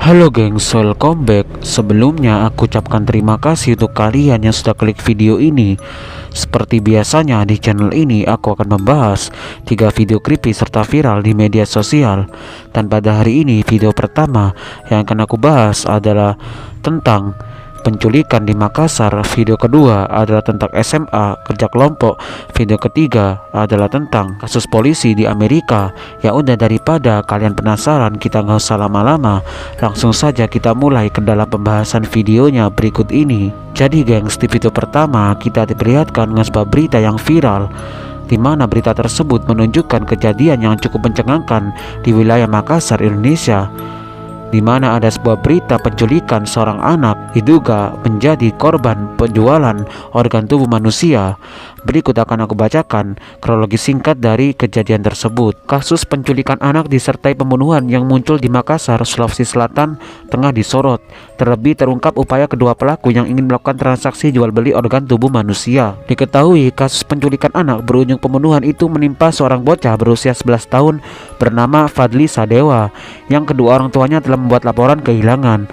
Halo gengs, welcome back. Sebelumnya aku ucapkan terima kasih untuk kalian yang sudah klik video ini. Seperti biasanya di channel ini aku akan membahas 3 video creepy serta viral di media sosial. Dan pada hari ini video pertama yang akan aku bahas adalah tentang penculikan di Makassar. Video kedua adalah tentang SMA kerja kelompok. Video ketiga adalah tentang kasus polisi di Amerika. Ya udah, daripada kalian penasaran, kita nggak usah lama-lama, langsung saja kita mulai ke dalam pembahasan videonya berikut ini. Jadi gengs, di video pertama kita diperlihatkan dengan sebuah berita yang viral, di mana berita tersebut menunjukkan kejadian yang cukup mencengangkan di wilayah Makassar, Indonesia, di mana ada sebuah berita penculikan seorang anak diduga menjadi korban penjualan organ tubuh manusia. Berikut akan aku bacakan kronologi singkat dari kejadian tersebut. Kasus penculikan anak disertai pembunuhan yang muncul di Makassar, Sulawesi Selatan tengah disorot. Terlebih terungkap upaya kedua pelaku yang ingin melakukan transaksi jual beli organ tubuh manusia. Diketahui kasus penculikan anak berujung pembunuhan itu menimpa seorang bocah berusia 11 tahun bernama Fadli Sadewa, yang kedua orang tuanya telah membuat laporan kehilangan.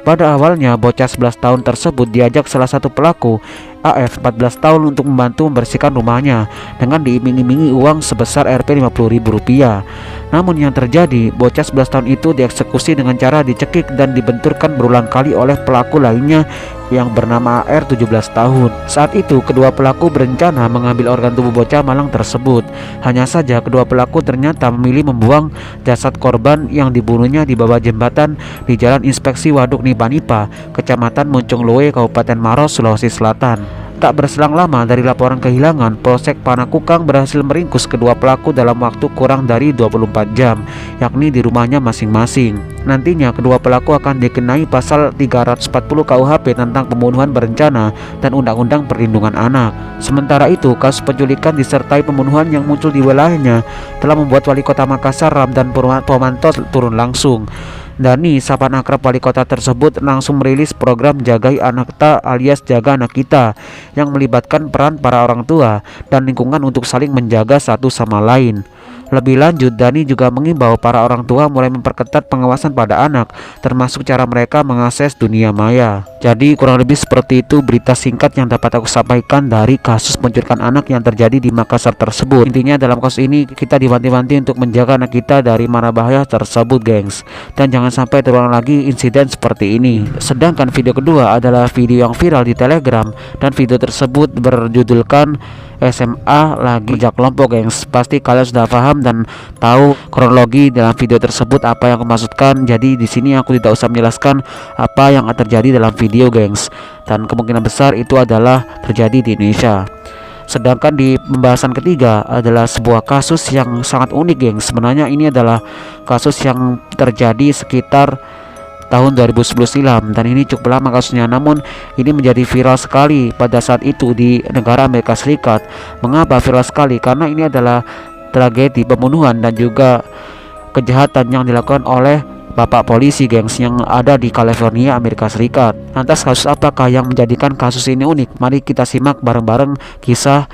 Pada awalnya bocah 11 tahun tersebut diajak salah satu pelaku, AF 14 tahun, untuk membantu membersihkan rumahnya dengan diiming-imingi uang sebesar Rp50.000. Namun yang terjadi, bocah 11 tahun itu dieksekusi dengan cara dicekik dan dibenturkan berulang kali oleh pelaku lainnya yang bernama AR 17 tahun. Saat itu kedua pelaku berencana mengambil organ tubuh bocah malang tersebut. Hanya saja kedua pelaku ternyata memilih membuang jasad korban yang dibunuhnya di bawah jembatan di Jalan Inspeksi Waduk Nipa-Nipa, Kecamatan Moncongloe, Kabupaten Maros, Sulawesi Selatan. Tak berselang lama dari laporan kehilangan, Polsek Panakukang berhasil meringkus kedua pelaku dalam waktu kurang dari 24 jam, yakni di rumahnya masing-masing. Nantinya kedua pelaku akan dikenai pasal 340 KUHP tentang pembunuhan berencana dan Undang-Undang Perlindungan Anak. Sementara itu, kasus penculikan disertai pembunuhan yang muncul di wilayahnya telah membuat Wali Kota Makassar, Ramdan Pomanto, turun langsung. Dani, sapaan akrab wali kota tersebut, langsung merilis program Jagai Anak Ta alias Jaga Anak Kita, yang melibatkan peran para orang tua dan lingkungan untuk saling menjaga satu sama lain. Lebih lanjut, Dani juga mengimbau para orang tua mulai memperketat pengawasan pada anak, termasuk cara mereka mengakses dunia maya. Jadi kurang lebih seperti itu berita singkat yang dapat aku sampaikan dari kasus penculikan anak yang terjadi di Makassar tersebut. Intinya dalam kasus ini kita diwanti-wanti untuk menjaga anak kita dari mara bahaya tersebut gengs, dan jangan sampai terulang lagi insiden seperti ini. Sedangkan video kedua adalah video yang viral di Telegram, dan video tersebut berjudulkan SMA lagi kerja kelompok gengs. Pasti kalian sudah paham dan tahu kronologi dalam video tersebut apa yang aku maksudkan. Jadi di sini aku tidak usah menjelaskan apa yang akan terjadi dalam video gengs, dan kemungkinan besar itu adalah terjadi di Indonesia. Sedangkan di pembahasan ketiga adalah sebuah kasus yang sangat unik gengs. Sebenarnya ini adalah kasus yang terjadi sekitar tahun 2010 silam, dan ini cukup lama kasusnya, namun ini menjadi viral sekali pada saat itu di negara Amerika Serikat. Mengapa viral sekali? Karena ini adalah tragedi pembunuhan dan juga kejahatan yang dilakukan oleh bapak polisi gengs yang ada di California, Amerika Serikat. Lantas kasus apakah yang menjadikan kasus ini unik? Mari kita simak bareng-bareng kisah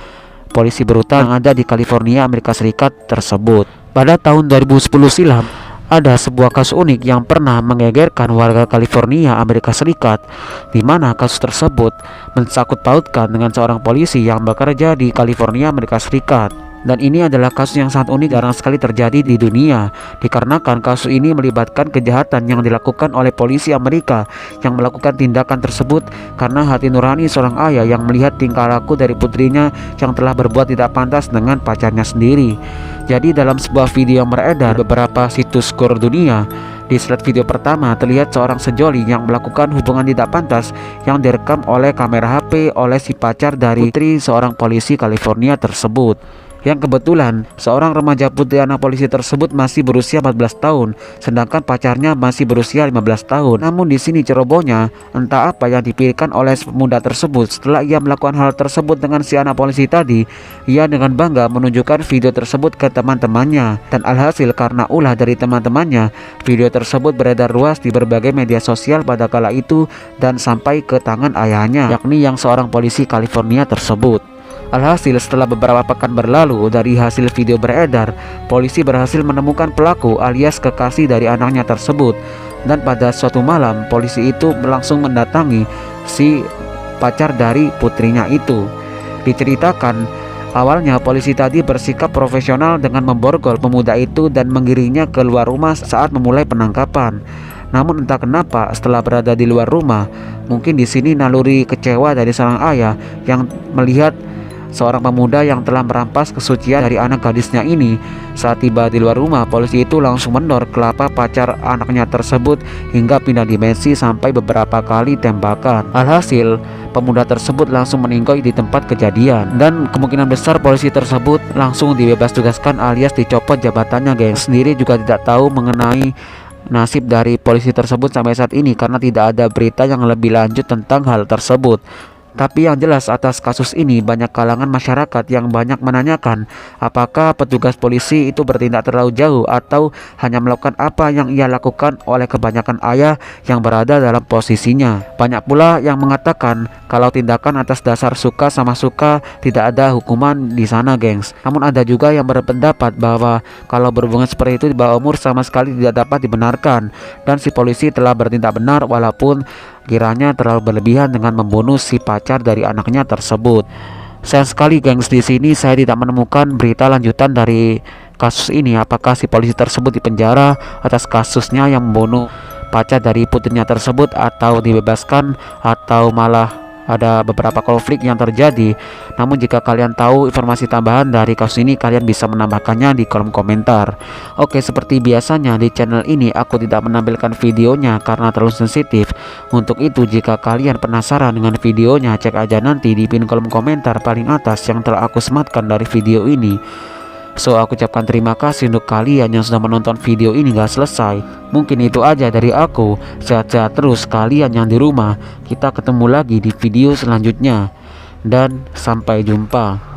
polisi brutal yang ada di California, Amerika Serikat tersebut. Pada tahun 2010 silam, ada sebuah kasus unik yang pernah menggegerkan warga California, Amerika Serikat, di mana kasus tersebut mensangkut pautkan dengan seorang polisi yang bekerja di California, Amerika Serikat. Dan ini adalah kasus yang sangat unik, jarang sekali terjadi di dunia, dikarenakan kasus ini melibatkan kejahatan yang dilakukan oleh polisi Amerika yang melakukan tindakan tersebut karena hati nurani seorang ayah yang melihat tingkah laku dari putrinya yang telah berbuat tidak pantas dengan pacarnya sendiri. Jadi dalam sebuah video yang beredar di beberapa situs skor dunia, di slide video pertama terlihat seorang sejoli yang melakukan hubungan tidak pantas yang direkam oleh kamera HP oleh si pacar dari putri seorang polisi California tersebut. Yang kebetulan seorang remaja putri anak polisi tersebut masih berusia 14 tahun, sedangkan pacarnya masih berusia 15 tahun. Namun di sini cerobohnya, entah apa yang dipikirkan oleh pemuda tersebut. Setelah ia melakukan hal tersebut dengan si anak polisi tadi, ia dengan bangga menunjukkan video tersebut ke teman-temannya. Dan alhasil karena ulah dari teman-temannya, video tersebut beredar luas di berbagai media sosial pada kala itu dan sampai ke tangan ayahnya, yakni yang seorang polisi California tersebut. Alhasil setelah beberapa pekan berlalu dari hasil video beredar, polisi berhasil menemukan pelaku alias kekasih dari anaknya tersebut. Dan pada suatu malam polisi itu langsung mendatangi si pacar dari putrinya itu. Diceritakan awalnya polisi tadi bersikap profesional dengan memborgol pemuda itu dan menggiringnya ke luar rumah saat memulai penangkapan. Namun entah kenapa setelah berada di luar rumah, mungkin di sini naluri kecewa dari seorang ayah yang melihat seorang pemuda yang telah merampas kesucian dari anak gadisnya ini. Saat tiba di luar rumah, polisi itu langsung mendor kelapa pacar anaknya tersebut hingga pindah dimensi sampai beberapa kali tembakan. Alhasil, pemuda tersebut langsung meninggoy di tempat kejadian dan kemungkinan besar polisi tersebut langsung dibebas tugaskan alias dicopot jabatannya, gengs. Sendiri juga tidak tahu mengenai nasib dari polisi tersebut sampai saat ini karena tidak ada berita yang lebih lanjut tentang hal tersebut. Tapi yang jelas atas kasus ini banyak kalangan masyarakat yang banyak menanyakan apakah petugas polisi itu bertindak terlalu jauh atau hanya melakukan apa yang ia lakukan oleh kebanyakan ayah yang berada dalam posisinya. Banyak pula yang mengatakan kalau tindakan atas dasar suka sama suka tidak ada hukuman di sana, gengs. Namun ada juga yang berpendapat bahwa kalau berhubungan seperti itu di bawah umur sama sekali tidak dapat dibenarkan dan si polisi telah bertindak benar walaupun kiranya terlalu berlebihan dengan membunuh si pacar dari anaknya tersebut. Sayang sekali, gengs, di sini saya tidak menemukan berita lanjutan dari kasus ini. Apakah si polisi tersebut dipenjara atas kasusnya yang membunuh pacar dari putrinya tersebut atau dibebaskan atau malah ada beberapa konflik yang terjadi. Namun jika kalian tahu informasi tambahan dari kasus ini, kalian bisa menambahkannya di kolom komentar. Oke, seperti biasanya di channel ini aku tidak menampilkan videonya karena terlalu sensitif. Untuk itu jika kalian penasaran dengan videonya, cek aja nanti di pin kolom komentar paling atas yang telah aku sematkan dari video ini. So, aku ucapkan terima kasih untuk kalian yang sudah menonton video ini gak selesai. Mungkin itu aja dari aku. Sehat-sehat terus kalian yang di rumah. Kita ketemu lagi di video selanjutnya. Dan sampai jumpa.